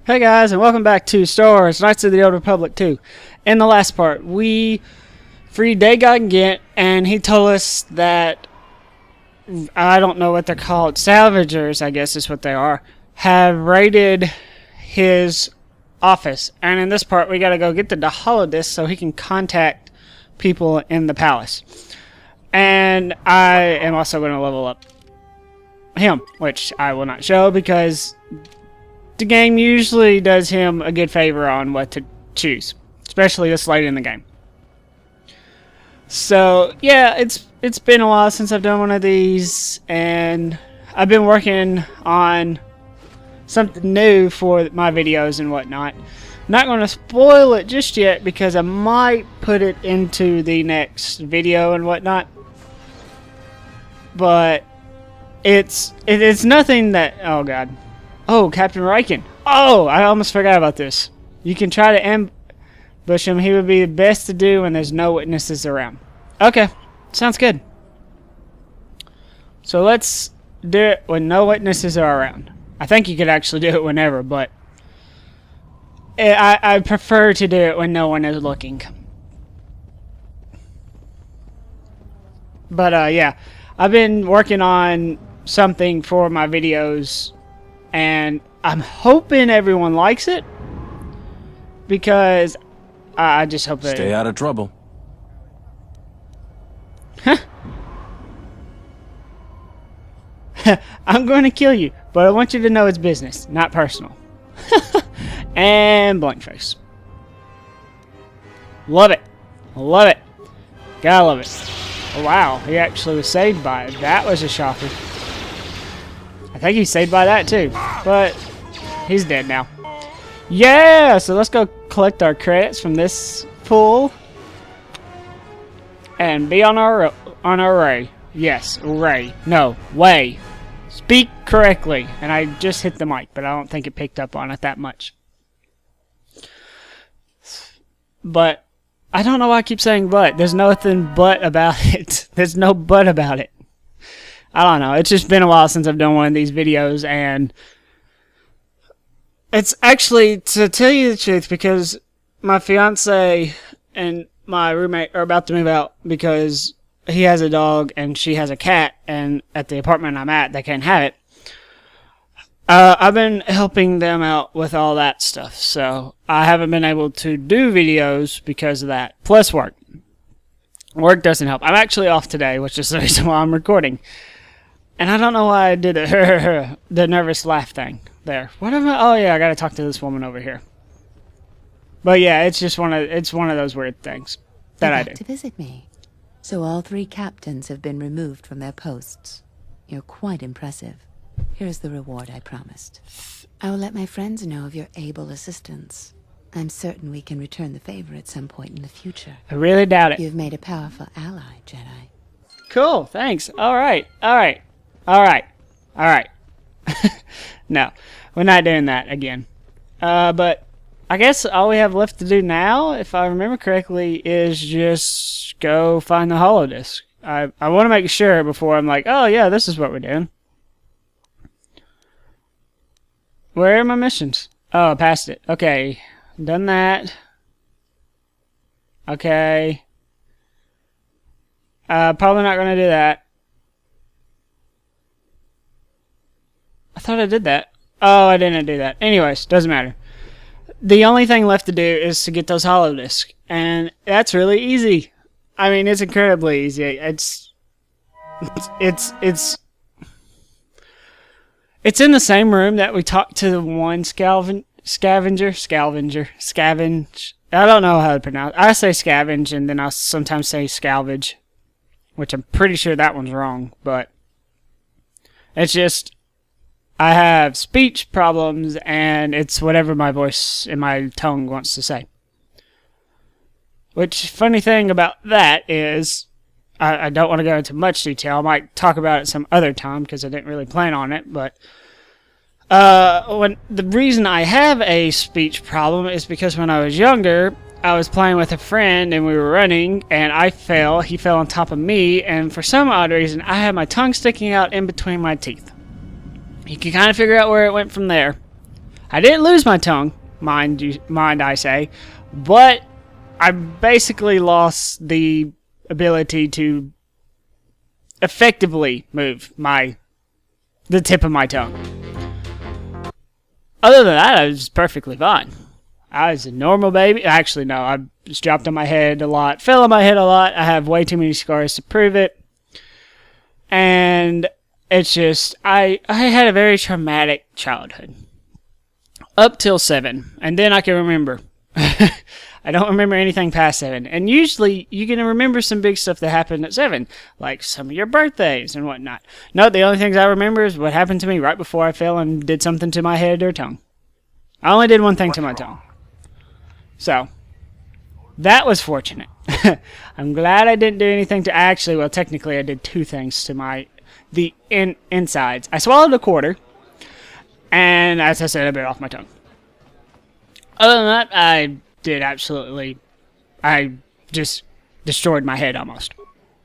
Hey guys, and welcome back to Star Wars Knights of the Old Republic 2. In the last part, we freed Dhagon, and he told us that, I don't know what they're called, salvagers, I guess is what they are, have raided his office. And in this part, we gotta go get the holodisc so he can contact people in the palace. And I am also going to level up him, which I will not show because the game usually does him a good favor on what to choose, especially this late in the game. So yeah, it's been a while since I've done one of these, and I've been working on something new for my videos and whatnot. Not going to spoil it just yet because I might put it into the next video and whatnot, but it's nothing that, oh god. Oh, Captain Riken. Oh, I almost forgot about this. You can try to ambush him. He would be the best to do when there's no witnesses around. Okay, sounds good. So let's do it when no witnesses are around. I think you could actually do it whenever, but I prefer to do it when no one is looking. But yeah, I've been working on something for my videos, and I'm hoping everyone likes it, because I just hope that... Stay out of trouble. I'm going to kill you, but I want you to know it's business, not personal. And blank face. Love it. Love it. Gotta love it. Oh, wow, he actually was saved by it. That was a shocker. I think he's saved by that too, but he's dead now. Yeah, so let's go collect our credits from this pool and be on our way. Yes, way. No, way. Speak correctly. And I just hit the mic, but I don't think it picked up on it that much. But I don't know why I keep saying but. There's nothing but about it. There's no but about it. I don't know. It's just been a while since I've done one of these videos, and it's actually, to tell you the truth, because my fiance and my roommate are about to move out because he has a dog and she has a cat, and at the apartment I'm at, they can't have it. I've been helping them out with all that stuff, so I haven't been able to do videos because of that, plus work. Work doesn't help. I'm actually off today, which is the reason why I'm recording. And I don't know why I did the nervous laugh thing there. What am I? Oh yeah, I gotta talk to this woman over here. But yeah, it's just one of those weird things that I do. To visit me. So all 3 captains have been removed from their posts. You're quite impressive. Here's the reward I promised. I will let my friends know of your able assistance. I'm certain we can return the favor at some point in the future. I really doubt it. You've made a powerful ally, Jedi. Cool, thanks. Alright. No, we're not doing that again. But I guess all we have left to do now, if I remember correctly, is just go find the holodisc. I want to make sure before I'm like, oh yeah, this is what we're doing. Where are my missions? Oh, I passed it. Okay, done that. Okay. Probably not going to do that. I thought I did that. Oh, I didn't do that. Anyways, doesn't matter. The only thing left to do is to get those holodiscs, and that's really easy. I mean, it's incredibly easy. It's in the same room that we talked to the one scavenger. I don't know how to pronounce it. I say scavenge, and then I sometimes say salvage, which I'm pretty sure that one's wrong, but it's just, I have speech problems, and it's whatever my voice and my tongue wants to say. Which, funny thing about that is, I don't want to go into much detail. I might talk about it some other time, because I didn't really plan on it, but the reason I have a speech problem is because when I was younger, I was playing with a friend and we were running, and I fell. He fell on top of me, and for some odd reason, I had my tongue sticking out in between my teeth. You can kind of figure out where it went from there. I didn't lose my tongue, mind I say, but I basically lost the ability to effectively move the tip of my tongue. Other than that, I was perfectly fine. I was a normal baby. Actually, no, I just dropped on my head a lot, fell on my head a lot. I have way too many scars to prove it. And it's just, I had a very traumatic childhood. Up till 7. And then I can remember. I don't remember anything past 7. And usually, you can remember some big stuff that happened at 7. Like some of your birthdays and whatnot. No, the only things I remember is what happened to me right before I fell and did something to my head or tongue. I only did one thing to my tongue. So, that was fortunate. I'm glad I didn't do anything to actually, well, technically I did 2 things to the insides. I swallowed a quarter, and as I said, I bit off my tongue. Other than that, I just destroyed my head almost.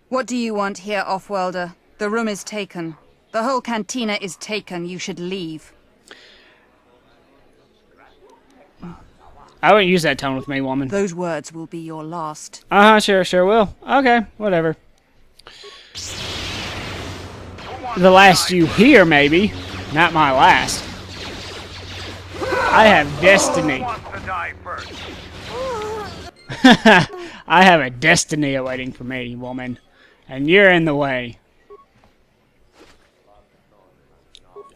What do you want here, Offworlder? The room is taken. The whole cantina is taken. You should leave. I wouldn't use that tone with me, woman. Those words will be your last. Sure will. Okay, whatever. The last you hear, maybe. Not my last. I have destiny. I have a destiny awaiting for me, woman. And you're in the way.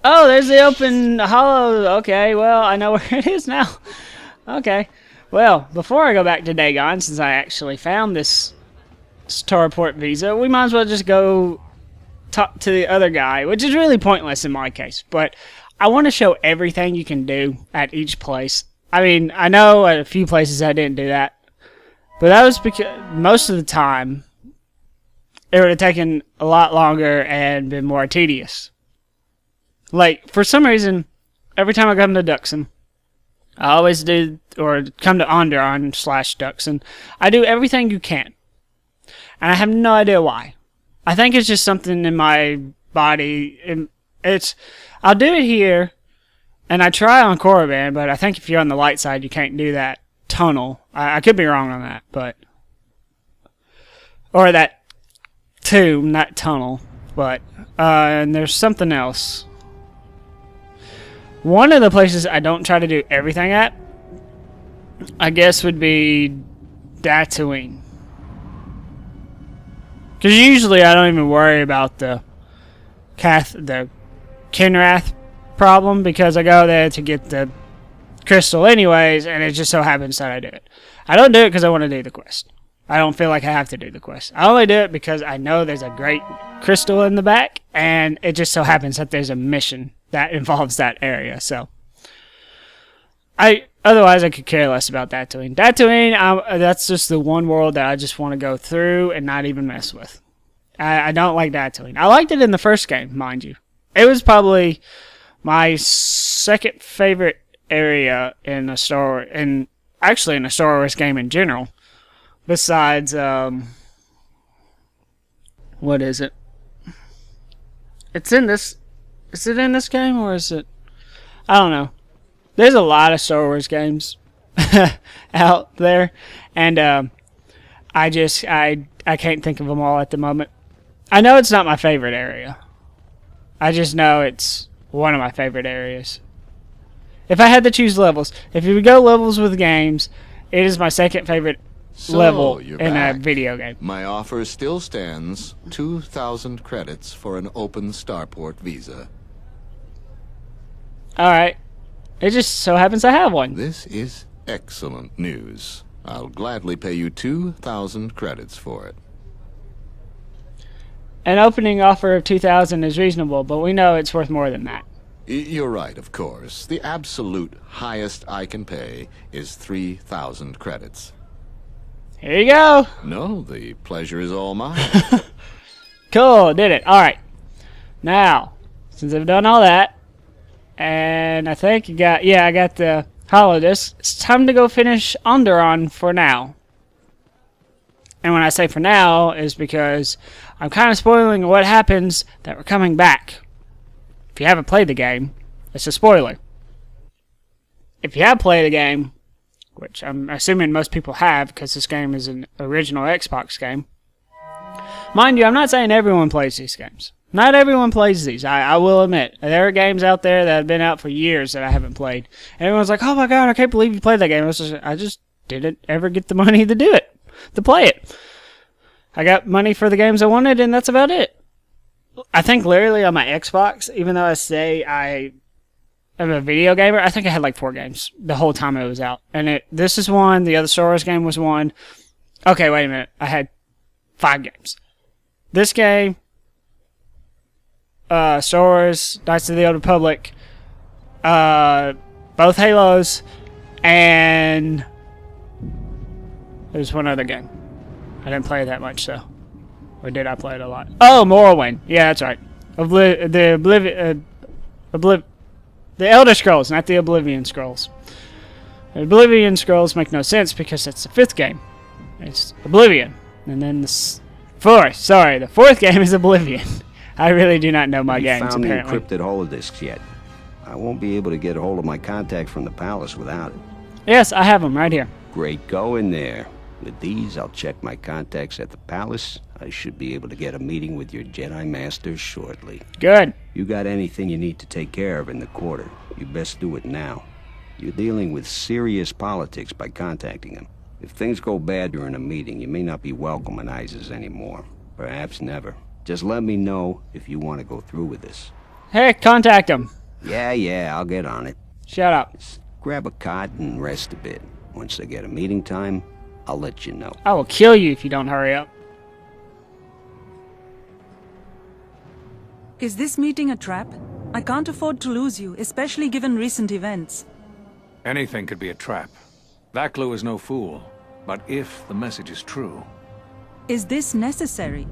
Oh, there's the open hollow. Okay, well, I know where it is now. Okay. Well, before I go back to Dhagon, since I actually found this starport visa, we might as well just go talk to the other guy, which is really pointless in my case. But I want to show everything you can do at each place. I mean, I know at a few places I didn't do that. But that was because most of the time, it would have taken a lot longer and been more tedious. Like, for some reason, every time I come to Duxon, I always do, or come to Onderon/Duxon, I do everything you can. And I have no idea why. I think it's just something in my body. I'll do it here, and I try on Korriban, but I think if you're on the light side, you can't do that tunnel. I could be wrong on that, but... Or that tomb, not tunnel. But, and there's something else. One of the places I don't try to do everything at, I guess, would be Tatooine. Because usually I don't even worry about the Kinrath problem, because I go there to get the crystal anyways, and it just so happens that I do it. I don't do it because I want to do the quest. I don't feel like I have to do the quest. I only do it because I know there's a great crystal in the back, and it just so happens that there's a mission that involves that area, so... Otherwise, I could care less about Tatooine. Tatooine, that's just the one world that I just want to go through and not even mess with. I don't like Tatooine. I liked it in the first game, mind you. It was probably my second favorite area in a Star Wars game in general. Besides, what is it? It's in this... Is it in this game, or is it... I don't know. There's a lot of Star Wars games out there, and I can't think of them all at the moment. I know it's not my favorite area. I just know it's one of my favorite areas. If I had to choose levels, if you would go levels with games, it is my second favorite level in a video game. My offer still stands. 2,000 credits for an open starport visa. Alright. It just so happens I have one. This is excellent news. I'll gladly pay you 2,000 credits for it. An opening offer of 2,000 is reasonable, but we know it's worth more than that. You're right, of course. The absolute highest I can pay is 3,000 credits. Here you go. No, the pleasure is all mine. Cool, did it. Alright. Now, since I've done all that, and I think I got the holodisc, it's time to go finish Onderon for now. And when I say for now, is because I'm kind of spoiling what happens that we're coming back. If you haven't played the game, it's a spoiler. if you have played a game, which I'm assuming most people have because this game is an original Xbox game. Mind you, I'm not saying everyone plays these games. Not everyone plays these, I will admit. There are games out there that have been out for years that I haven't played. And everyone's like, oh my god, I can't believe you played that game. I just didn't ever get the money to do it, to play it. I got money for the games I wanted, and that's about it. I think literally on my Xbox, even though I say I am a video gamer, I think I had like 4 games the whole time it was out. And this is one, the other Star Wars game was one. Okay, wait a minute. I had 5 games. This game, Star Wars, Knights of the Old Republic, both Halos, and there's one other game. I didn't play it that much, so. Or did I play it a lot? Oh, Morrowind. Yeah, that's right. The Elder Scrolls, not the Oblivion Scrolls. The Oblivion Scrolls make no sense because it's the 5th game. It's Oblivion. And then the 4th game is Oblivion. I really do not know my games, found apparently. the encrypted holodiscs yet. I won't be able to get a hold of my contact from the palace without it. Yes, I have them right here. Great going there. With these, I'll check my contacts at the palace. I should be able to get a meeting with your Jedi Masters shortly. Good. You got anything you need to take care of in the quarter, you best do it now. You're dealing with serious politics by contacting them. If things go bad during a meeting, you may not be welcome in Iziz anymore. Perhaps never. Just let me know if you want to go through with this. Hey, contact them. Yeah, I'll get on it. Shut up. Just grab a cot and rest a bit. Once they get a meeting time, I'll let you know. I will kill you if you don't hurry up. Is this meeting a trap? I can't afford to lose you, especially given recent events. Anything could be a trap. Vaklu is no fool. But if the message is true... Is this necessary?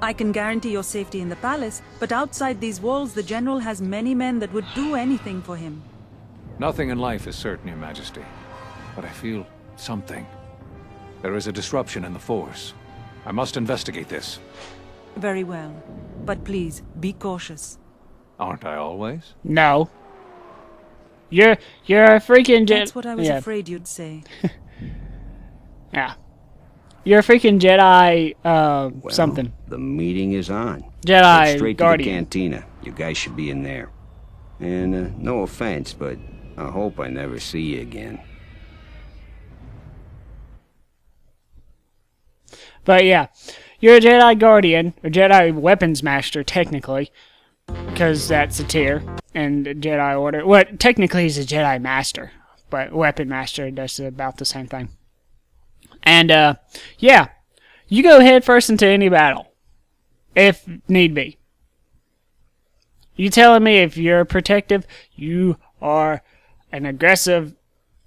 I can guarantee your safety in the palace, but outside these walls the General has many men that would do anything for him. Nothing in life is certain, Your Majesty. But I feel something. There is a disruption in the Force. I must investigate this. Very well. But please, be cautious. Aren't I always? No. You're a freaking Jedi. That's what I was afraid you'd say. Yeah. You're a freaking Jedi, Well, something. The meeting is on. Jedi Head straight Guardian. to the cantina. You guys should be in there. And, no offense, but I hope I never see you again. But yeah, you're a Jedi Guardian, or Jedi Weapons Master, technically, because that's a tier, and Jedi Order. Well, technically he's a Jedi Master, but Weapon Master does about the same thing. And, yeah, you go head first into any battle, if need be. You telling me if you're protective, you are an aggressive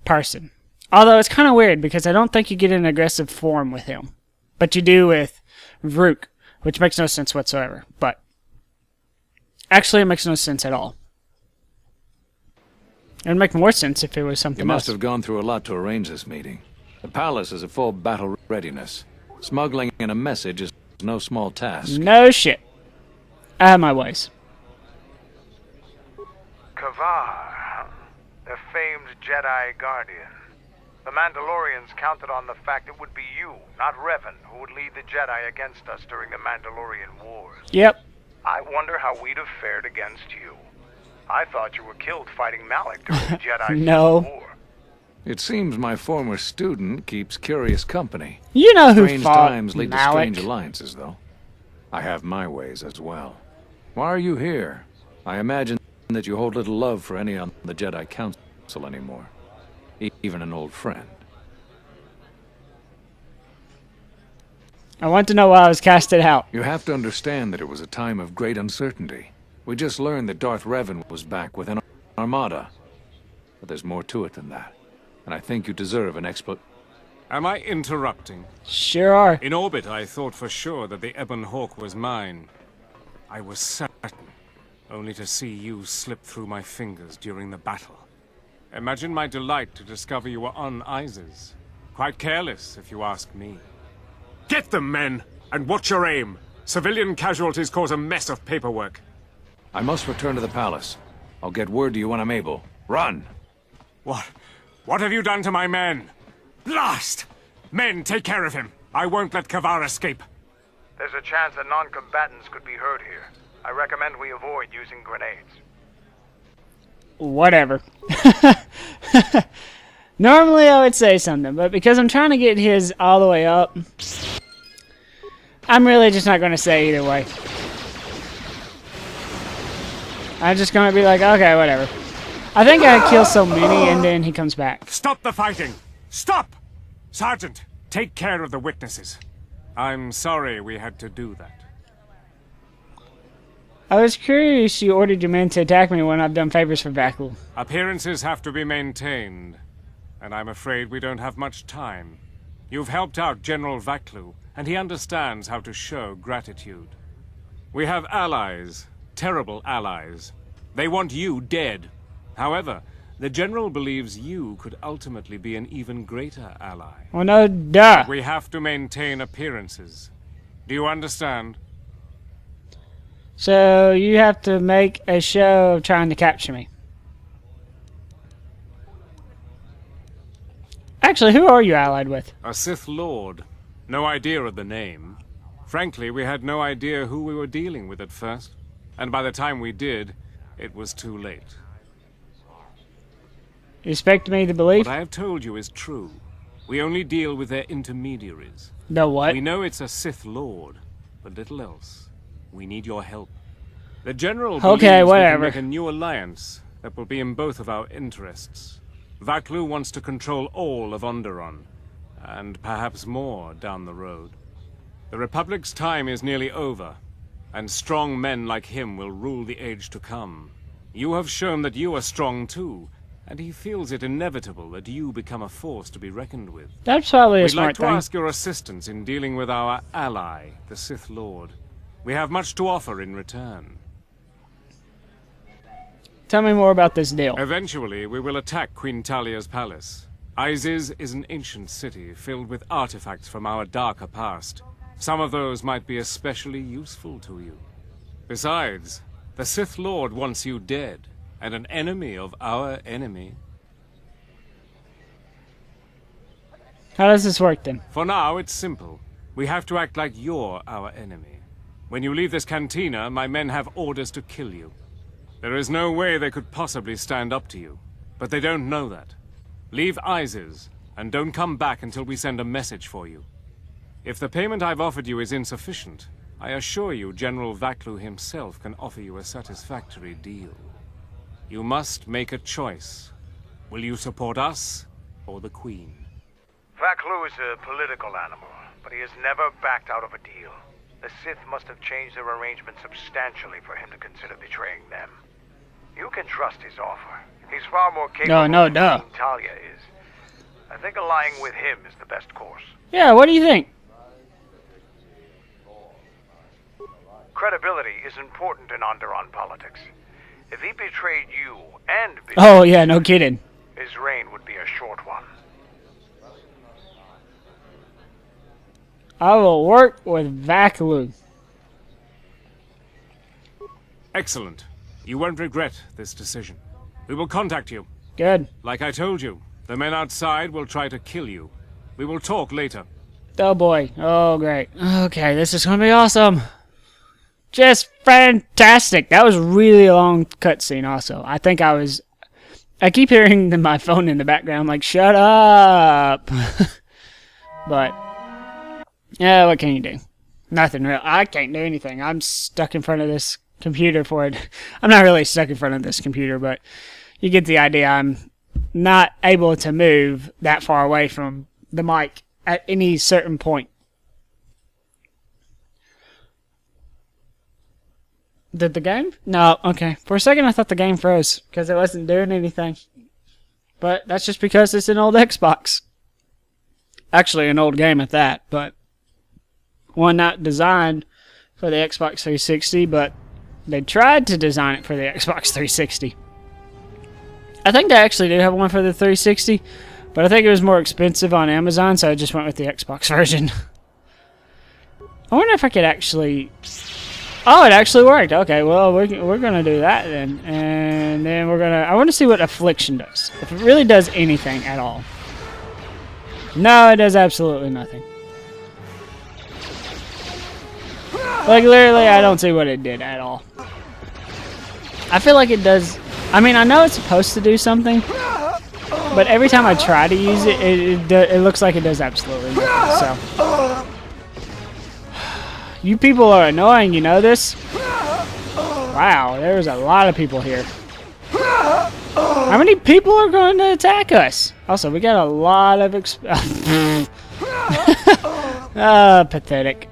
person. Although it's kind of weird, because I don't think you get an aggressive form with him. But you do with Vrook, which makes no sense whatsoever. But actually, it makes no sense at all. It would make more sense if it was something You must else. have gone through a lot to arrange this meeting. The palace is at full battle readiness. Smuggling in a message is no small task. No shit. I have my ways. Kavar, the famed Jedi Guardian. The Mandalorians counted on the fact it would be you, not Revan, who would lead the Jedi against us during the Mandalorian Wars. Yep. I wonder how we'd have fared against you. I thought you were killed fighting Malik during the Jedi No. Civil War. It seems my former student keeps curious company. You know who Strange fought times lead to Malik. strange alliances, though. I have my ways as well. Why are you here? I imagine that you hold little love for any on the Jedi Council anymore. Even an old friend. I want to know why I was casted out. You have to understand that it was a time of great uncertainty. We just learned that Darth Revan was back with an armada. But there's more to it than that. And I think you deserve an Am I interrupting? Sure are. In orbit, I thought for sure that the Ebon Hawk was mine. I was certain, only to see you slip through my fingers during the battle. Imagine my delight to discover you were on Iziz. Quite careless, if you ask me. Get them, men, and watch your aim. Civilian casualties cause a mess of paperwork. I must return to the palace. I'll get word to you when I'm able. Run! What have you done to my men? Blast! Men, take care of him. I won't let Kavar escape. There's a chance that non-combatants could be hurt here. I recommend we avoid using grenades. Whatever. Normally I would say something, but because I'm trying to get his all the way up, I'm really just not going to say either way. I'm just going to be like, okay, whatever. I think I kill so many and then he comes back. Stop the fighting! Stop! Sergeant, take care of the witnesses. I'm sorry we had to do that. I was curious you ordered your men to attack me when I've done favors for Vakul. Appearances have to be maintained, and I'm afraid we don't have much time. You've helped out General Vaklu, and he understands how to show gratitude. We have allies, terrible allies. They want you dead. However, the General believes you could ultimately be an even greater ally. Well, no, duh. We have to maintain appearances. Do you understand? So you have to make a show of trying to capture me. Actually, who are you allied with? A Sith Lord. No idea of the name. Frankly, we had no idea who we were dealing with at first. And by the time we did, it was too late. You expect me to believe? What I have told you is true. We only deal with their intermediaries. The what? We know it's a Sith Lord, but little else. We need your help. The General believes we can make a new alliance that will be in both of our interests. Vaklu wants to control all of Onderon, and perhaps more down the road. The Republic's time is nearly over, and strong men like him will rule the age to come. You have shown that you are strong too, and he feels it inevitable that you become a force to be reckoned with. That's probably a smart We'd like to ask your assistance in dealing with our ally, the Sith Lord. We have much to offer in return. Tell me more about this deal. Eventually, we will attack Queen Talia's palace. Iziz is an ancient city filled with artifacts from our darker past. Some of those might be especially useful to you. Besides, the Sith Lord wants you dead, and an enemy of our enemy. How does this work then? For now, it's simple. We have to act like you're our enemy. When you leave this cantina, my men have orders to kill you. There is no way they could possibly stand up to you, but they don't know that. Leave Iziz, and don't come back until we send a message for you. If the payment I've offered you is insufficient, I assure you General Vaklu himself can offer you a satisfactory deal. You must make a choice. Will you support us, or the Queen? Vaklu is a political animal, but he has never backed out of a deal. The Sith must have changed their arrangement substantially for him to consider betraying them. You can trust his offer. He's far more capable than Queen Talia is. I think allying with him is the best course. Yeah, what do you think? Credibility is important in Onderon politics. If he betrayed you and oh yeah, no kidding. His reign would be a short one. I will work with Vaklu. Excellent. You won't regret this decision. We will contact you. Good. Like I told you, the men outside will try to kill you. We will talk later. Oh boy. Oh great. Okay, this is gonna be awesome. Just fantastic. That was really a long cutscene also. I keep hearing my phone in the background like, shut up. But yeah, what can you do? Nothing real. I can't do anything. I'm stuck in front of this computer for it. I'm not really stuck in front of this computer, but you get the idea. I'm not able to move that far away from the mic at any certain point. Did the game? No, okay. For a second I thought the game froze because it wasn't doing anything. But that's just because it's an old Xbox. Actually an old game at that, but one not designed for the Xbox 360, but they tried to design it for the Xbox 360. I think they actually do have one for the 360, but I think it was more expensive on Amazon, so I just went with the Xbox version. I wonder if I could actually Oh, it actually worked. Okay, well, we're gonna do that then. And then we're gonna... I want to see what Affliction does. If it really does anything at all. No, it does absolutely nothing. Like, literally, I don't see what it did at all. I feel like it does... I mean, I know it's supposed to do something. But every time I try to use it, it looks like it does absolutely nothing. So... You people are annoying, you know this? Wow, there's a lot of people here. How many people are going to attack us? Also, we got a lot of pathetic.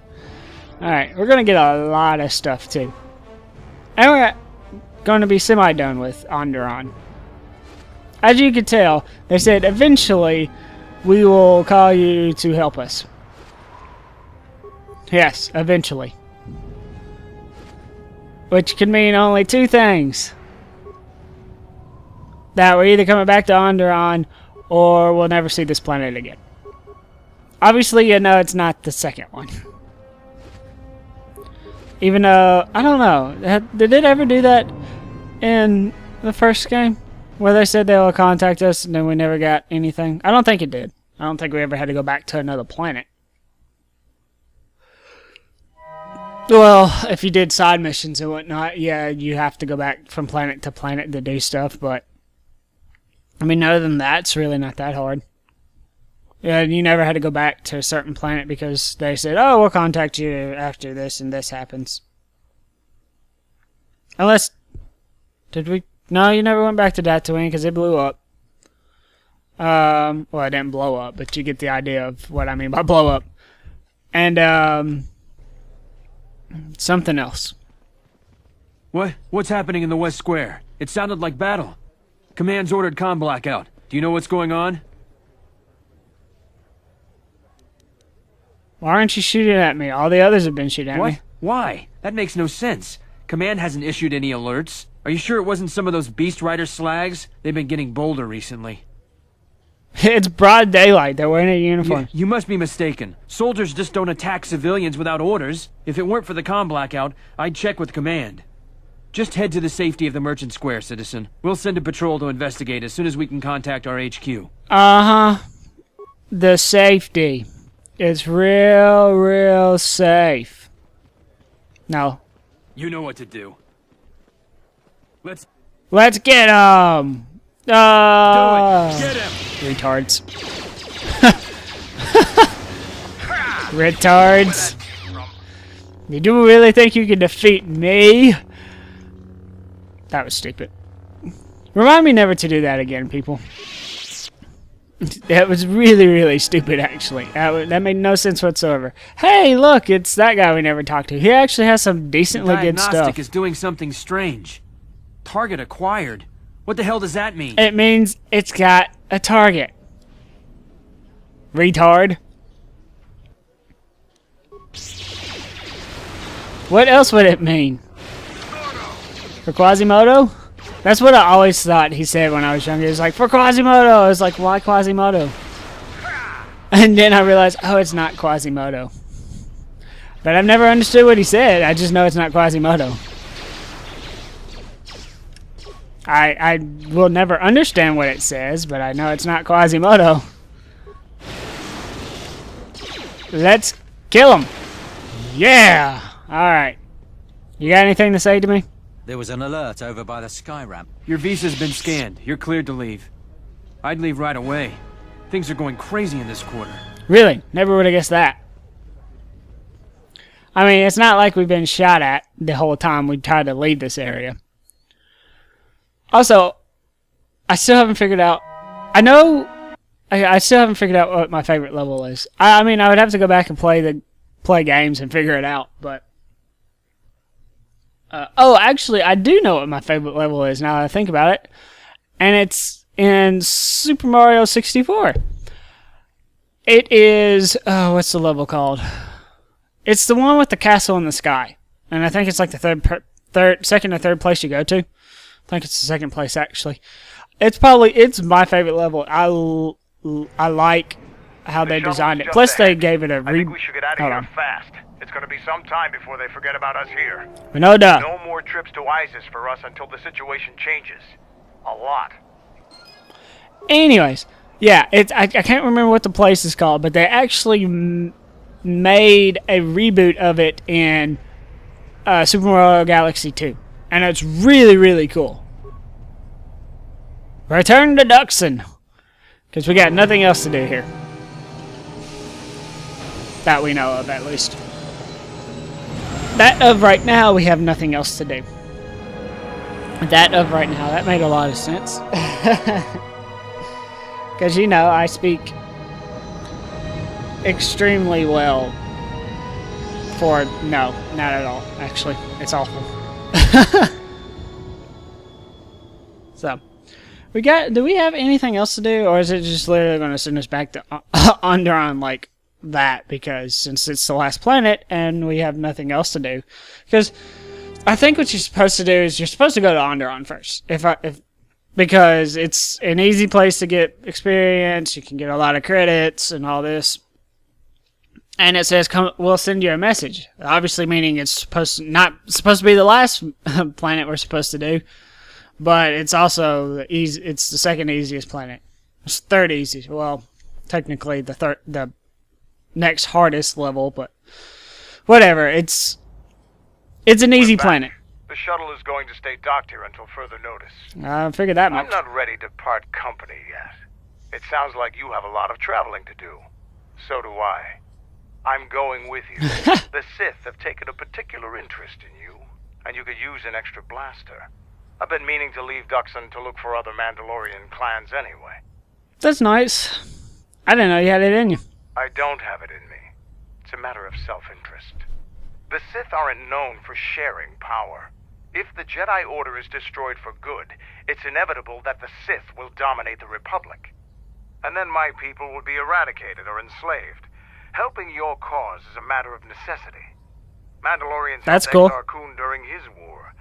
Alright, we're going to get a lot of stuff, too. And we're going to be semi-done with Onderon. As you can tell, they said, eventually, we will call you to help us. Yes, eventually. Which can mean only two things. That we're either coming back to Onderon, or we'll never see this planet again. Obviously, you know it's not the second one. Even though, I don't know, did it ever do that in the first game? Where they said they will contact us, and then we never got anything? I don't think it did. I don't think we ever had to go back to another planet. Well, if you did side missions and whatnot, yeah, you have to go back from planet to planet to do stuff, but... I mean, other than that, it's really not that hard. Yeah, you never had to go back to a certain planet because they said, oh, we'll contact you after this and this happens. Unless... Did we... No, you never went back to Tatooine because it blew up. Well, it didn't blow up, but you get the idea of what I mean by blow up. And, something else. What's happening in the West Square? It sounded like battle. Command's ordered comm blackout. Do you know what's going on? Why aren't you shooting at me? All the others have been shooting at me. Why? That makes no sense. Command hasn't issued any alerts. Are you sure it wasn't some of those Beast Rider slags? They've been getting bolder recently. It's broad daylight. They're wearing a uniform. You must be mistaken. Soldiers just don't attack civilians without orders. If it weren't for the comm blackout, I'd check with command. Just head to the safety of the Merchant Square, citizen. We'll send a patrol to investigate as soon as we can contact our HQ. Uh-huh. The safety. It's real safe. No. You know what to do. Let's get him! Do it! Get him! Retards. Retards. You do really think you can defeat me? That was stupid. Remind me never to do that again, people. That was really stupid, actually. That made no sense whatsoever. Hey, look, it's that guy we never talked to. He actually has some decently good stuff. Diagnostic is doing something strange. Target acquired. What the hell does that mean? It means it's got a target. Retard. What else would it mean? For Quasimodo? That's what I always thought he said when I was younger. He was like, for Quasimodo! I was like, why Quasimodo? And then I realized, oh, it's not Quasimodo. But I've never understood what he said. I just know it's not Quasimodo. I will never understand what it says, but I know it's not Quasimodo. Let's kill him. Yeah! Alright. You got anything to say to me? There was an alert over by the sky ramp. Your visa's been scanned. You're cleared to leave. I'd leave right away. Things are going crazy in this quarter. Really? Never would have guessed that. I mean, it's not like we've been shot at the whole time we tried to leave this area. Also, I still haven't figured out... I still haven't figured out what my favorite level is. I mean, I would have to go back and play games and figure it out, but... oh, actually, I do know what my favorite level is now that I think about it. And it's in Super Mario 64. It is... what's the level called? It's the one with the castle in the sky. And I think it's like the second or third place you go to. I think it's the second place, actually. It's my favorite level. I like how they designed it. Plus, they gave it a... I think we should get out of here fast. It's gonna be some time before they forget about us here. No doubt. No more trips to Iziz for us until the situation changes. A lot. Anyways, yeah, I can't remember what the place is called, but they actually made a reboot of it in Super Mario Galaxy 2. And it's really, really cool. Return to Duxon. Because we got nothing else to do here. That we know of, at least. That of right now, we have nothing else to do. That of right now, that made a lot of sense. Because, you know, I speak extremely well for... No, not at all, actually. It's awful. So, do we have anything else to do? Or is it just literally going to send us back to Onderon like that? Because since it's the last planet and we have nothing else to do. Because I think what you're supposed to do is you're supposed to go to Onderon first. Because it's an easy place to get experience. You can get a lot of credits and all this. And it says, we'll send you a message. Obviously meaning it's not supposed to be the last planet we're supposed to do. But it's also it's the second easiest planet. It's third easiest. Well, technically the next hardest level, but whatever. It's an easy planet. The shuttle is going to stay docked here until further notice. I figured that much. I'm not ready to part company yet. It sounds like you have a lot of traveling to do. So do I. I'm going with you. The Sith have taken a particular interest in you, and you could use an extra blaster. I've been meaning to leave Duxon to look for other Mandalorian clans anyway. That's nice. I didn't know you had it in you. I don't have it in me. It's a matter of self-interest. The Sith aren't known for sharing power. If the Jedi Order is destroyed for good, it's inevitable that the Sith will dominate the Republic. And then my people will be eradicated or enslaved. Helping your cause is a matter of necessity. Mandalorians That's helped cool. Dhagon during his war.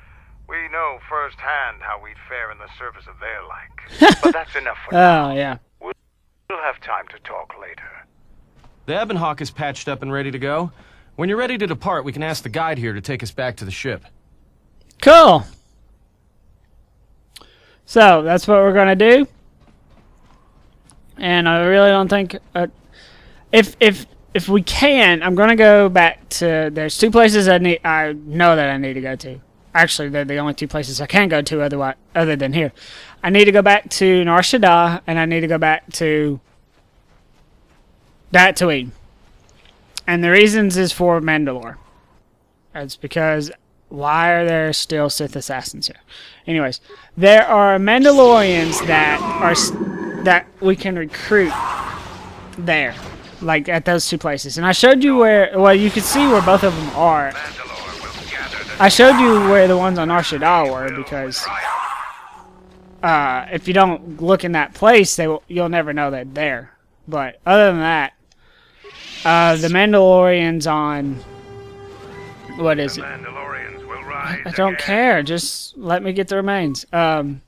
We know firsthand how we'd fare in the service of their like. But that's enough for now. Oh, yeah. We'll have time to talk later. The Ebon Hawk is patched up and ready to go. When you're ready to depart, we can ask the guide here to take us back to the ship. Cool. So, that's what we're going to do. And I really don't think... If we can, I'm going to go back to... There's two places I know that I need to go to. Actually, they're the only two places I can go to other than here. I need to go back to Nar Shaddaa, and I need to go back to Tatooine. And the reasons is for Mandalore. It's because... Why are there still Sith assassins here? Anyways, there are Mandalorians that we can recruit there, like at those two places. And I showed you where. Well, you can see where both of them are. I showed you where the ones on Nar Shaddaa were because if you don't look in that place, you'll never know they're there. But other than that, the Mandalorians on what is it? I don't care. Just let me get the remains. The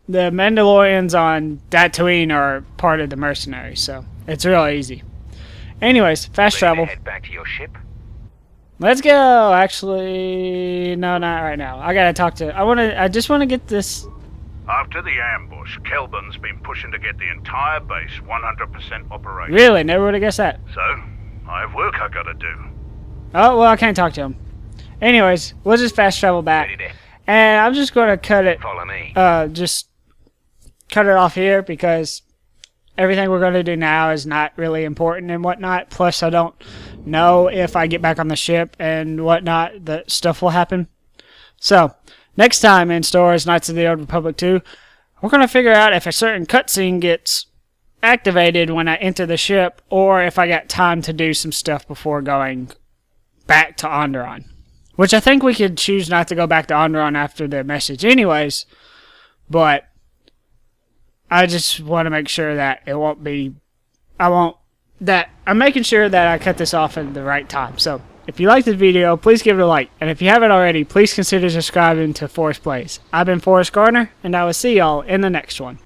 Mandalorians on Tatooine are part of the mercenaries, so it's real easy. Anyways, fast travel. Head back to your ship. Let's go. Actually, no, not right now. I gotta talk to. I just want to get this. After the ambush, Kelban's been pushing to get the entire base 100% operational. Really? Never would have guessed that. So, I have work I gotta do. Oh well, I can't talk to him. Anyways, we'll just fast travel back. And I'm just going to cut it. Follow me. Just cut it off here because everything we're going to do now is not really important and whatnot. Plus, I don't know if I get back on the ship and whatnot, that stuff will happen. So, next time in Star Wars Knights of the Old Republic 2, we're going to figure out if a certain cutscene gets activated when I enter the ship or if I got time to do some stuff before going back to Onderon. Which I think we could choose not to go back to Onderon after the message anyways. But I just want to make sure that it won't be... I'm making sure that I cut this off at the right time. So, if you liked the video, please give it a like. And if you haven't already, please consider subscribing to Forrest Plays. I've been Forrest Garner, and I will see y'all in the next one.